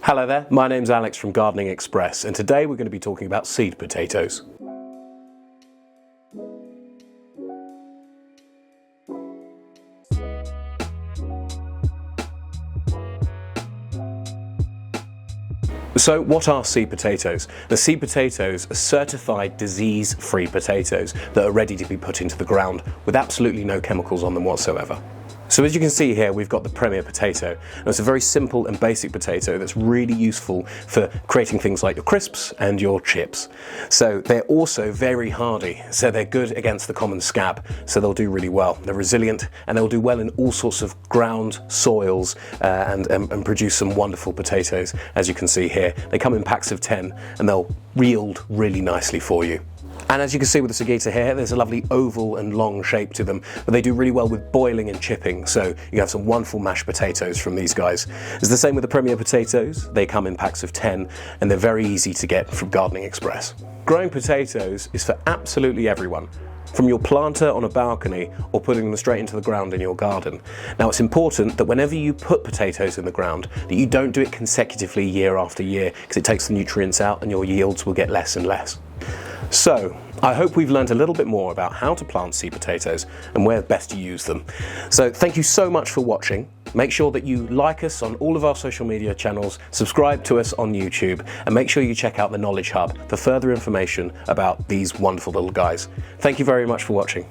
Hello there, my name's Alex from Gardening Express, and today we're going to be talking about seed potatoes. So what are seed potatoes? The seed potatoes are certified disease-free potatoes that are ready to be put into the ground with absolutely no chemicals on them whatsoever. So as you can see here, we've got the Premier potato. And it's a very simple and basic potato that's really useful for creating things like your crisps and your chips. So they're also very hardy, so they're good against the common scab, so they'll do really well. They're resilient and they'll do well in all sorts of ground soils and produce some wonderful potatoes, as you can see here. They come in packs of 10 and they'll yield really nicely for you. And as you can see with the Sagitta here, there's a lovely oval and long shape to them, but they do really well with boiling and chipping, so you have some wonderful mashed potatoes from these guys. It's the same with the Premier potatoes. They come in packs of 10 and they're very easy to get from Gardening Express. Growing potatoes is for absolutely everyone, from your planter on a balcony or putting them straight into the ground in your garden. Now it's important that whenever you put potatoes in the ground, that you don't do it consecutively year after year, because it takes the nutrients out and your yields will get less and less. So, I hope we've learned a little bit more about how to plant seed potatoes and where best to use them. So thank you so much for watching. Make sure that you like us on all of our social media channels, subscribe to us on YouTube, and make sure you check out the Knowledge Hub for further information about these wonderful little guys. Thank you very much for watching.